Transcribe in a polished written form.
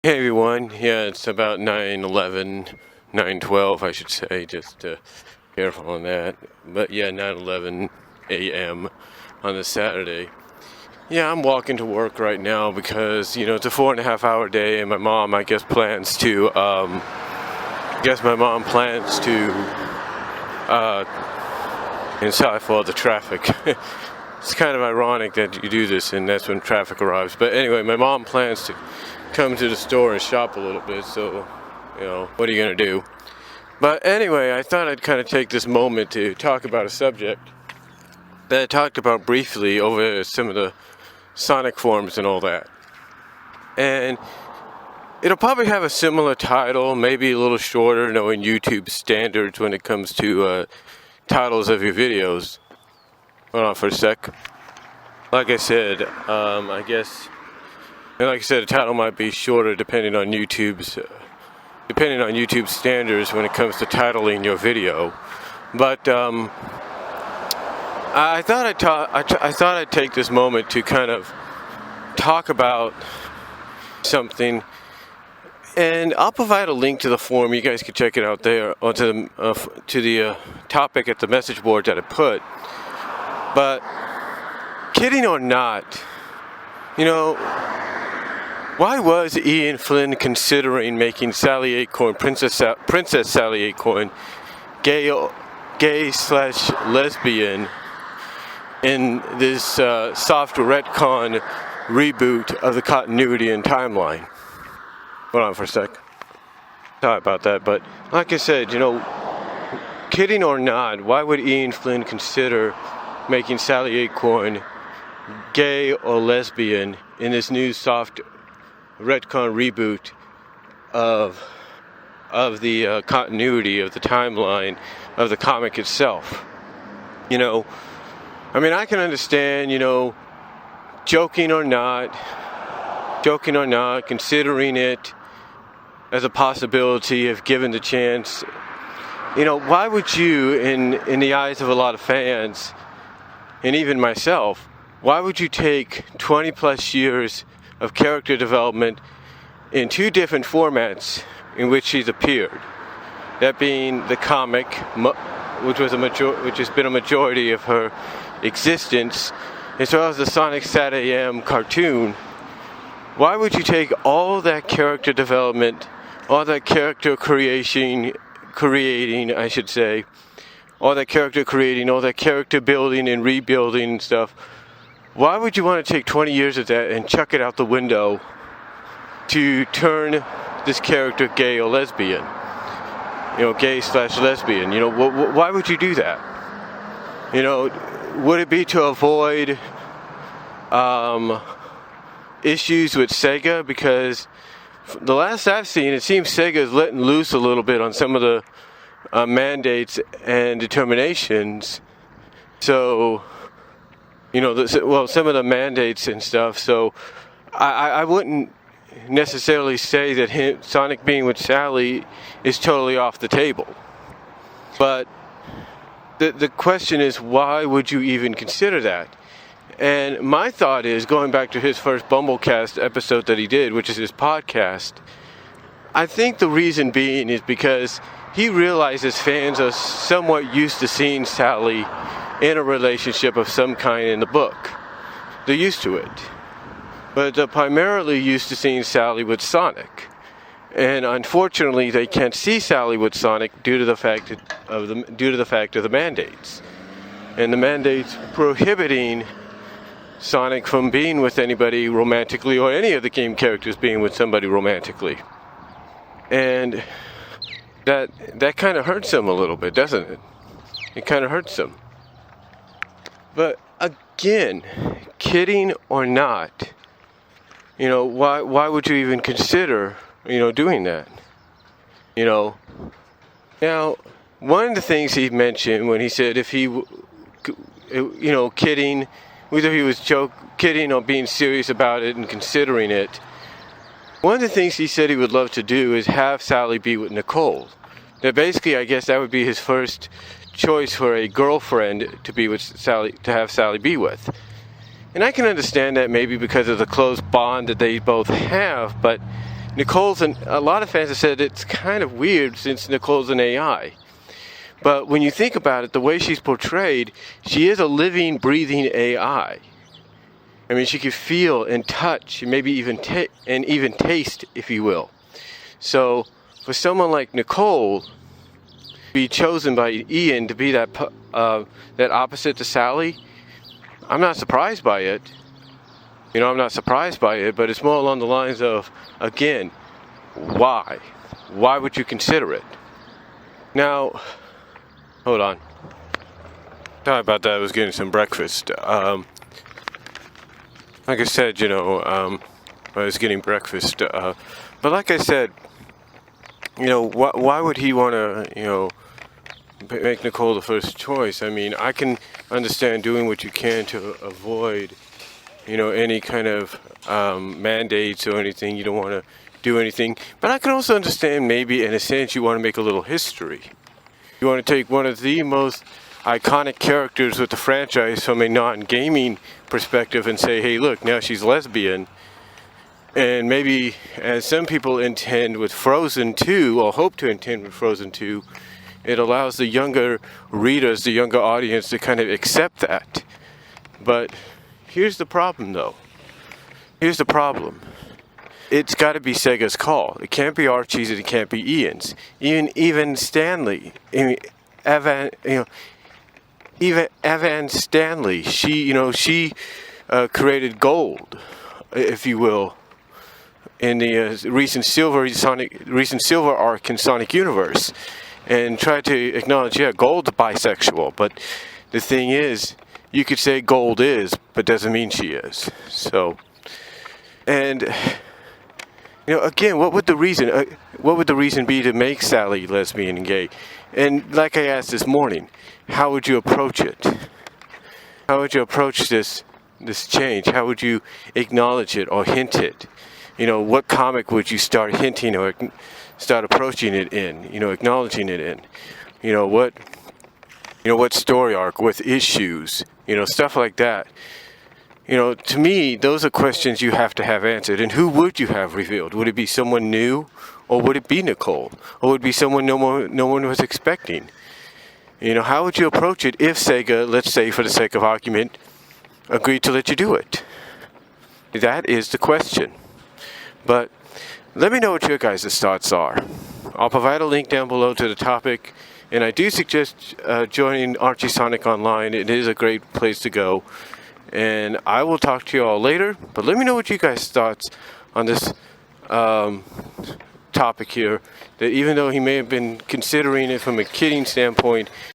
Hey everyone, yeah, it's about 9:11, 9:12 I should say, just careful on that. But yeah, 9:11 a.m. on this Saturday. Yeah, I'm walking to work right now because, it's a 4.5 hour day and my mom, I guess, plans to, and sorry for all the traffic. It's kind of ironic that you do this and that's when traffic arrives. But anyway, my mom plans to come to the store and shop a little bit, so, what are you going to do? But anyway, I thought I'd kind of take this moment to talk about a subject that I talked about briefly over some of the Sonic forums and all that. And it'll probably have a similar title, maybe a little shorter, knowing YouTube standards when it comes to titles of your videos. Hold on for a sec. Like I said, the title might be shorter depending on YouTube's standards when it comes to titling your video. But I thought I'd take this moment to kind of talk about something, and I'll provide a link to the forum. You guys can check it out there, or to the topic at the message board that I put. But kidding or not, why was Ian Flynn considering making Sally Acorn, Princess Sally Acorn, gay/lesbian in this soft retcon reboot of the continuity and timeline? Hold on for a sec. Sorry about that, but like I said, kidding or not, why would Ian Flynn consider making Sally Acorn gay or lesbian in this new soft retcon reboot of the continuity of the timeline of the comic itself? I can understand, joking or not, considering it as a possibility if given the chance. Why would you, in the eyes of a lot of fans, and even myself, why would you take 20 plus years of character development in two different formats in which she's appeared? That being the comic, which has been a majority of her existence, as well as the Sonic Sat AM cartoon. Why would you take all that character development, all that character creating, all that character building and rebuilding and stuff? Why would you want to take 20 years of that and chuck it out the window to turn this character gay or lesbian? Gay/lesbian. Why would you do that? Would it be to avoid issues with Sega? Because the last I've seen, it seems Sega is letting loose a little bit on some of the mandates and determinations. So, some of the mandates and stuff. So, I wouldn't necessarily say that Sonic being with Sally is totally off the table. But the question is, why would you even consider that? And my thought is, going back to his first Bumblecast episode that he did, which is his podcast, I think the reason being is because he realizes fans are somewhat used to seeing Sally in a relationship of some kind in the book. They're used to it. But they're primarily used to seeing Sally with Sonic. And unfortunately, they can't see Sally with Sonic due to the fact of the mandates. And the mandates prohibiting Sonic from being with anybody romantically, or any of the game characters being with somebody romantically. And that kind of hurts him a little bit, doesn't it? It kind of hurts him. But again, kidding or not, why would you even consider, doing that? Now, one of the things he mentioned when he said if he, kidding, whether he was kidding or being serious about it and considering it, one of the things he said he would love to do is have Sally be with Nicole. Now, basically, I guess that would be his first choice for a girlfriend to be with Sally, to have Sally be with. And I can understand that maybe because of the close bond that they both have, but a lot of fans have said it's kind of weird since Nicole's an AI. But when you think about it, the way she's portrayed, she is a living, breathing AI. I mean, she can feel and touch, and maybe even taste, if you will. So, for someone like Nicole, be chosen by Ian to be that opposite to Sally, I'm not surprised by it. I'm not surprised by it, but it's more along the lines of, again, why? Why would you consider it? Now, hold on. Sorry about that. I was getting some breakfast. Like I said, I was getting breakfast. But like I said, why would he want to, make Nicole the first choice? I mean, I can understand doing what you can to avoid, any kind of mandates or anything. You don't want to do anything. But I can also understand maybe, in a sense, you want to make a little history. You want to take one of the most iconic characters with the franchise from a non-gaming perspective and say, hey, look, now she's lesbian. And maybe, as some people intend with Frozen 2, or hope to intend with Frozen 2, it allows the younger readers, the younger audience to kind of accept that. But here's the problem, though. Here's the problem. It's got to be Sega's call. It can't be Archie's, and it can't be Ian's. Even Stanley, even Evan Stanley, she created gold, if you will, in the recent silver arc in Sonic Universe, and tried to acknowledge, Gold's bisexual, but the thing is, you could say Gold is, but doesn't mean she is. So, and again, what would the reason be to make Sally lesbian and gay? And like I asked this morning, how would you approach it? How would you approach this change? How would you acknowledge it or hint it? What comic would you start hinting or start approaching it in? Acknowledging it in? What story arc with issues? Stuff like that. To me, those are questions you have to have answered. And who would you have revealed? Would it be someone new, or would it be Nicole, or would it be someone no one was expecting? How would you approach it if Sega, let's say for the sake of argument, agreed to let you do it? That is the question. But let me know what your guys' thoughts are. I'll provide a link down below to the topic, and I do suggest joining Archie Sonic Online. It is a great place to go. And I will talk to you all later, but let me know what you guys' thoughts on this topic here, that even though he may have been considering it from a kidding standpoint,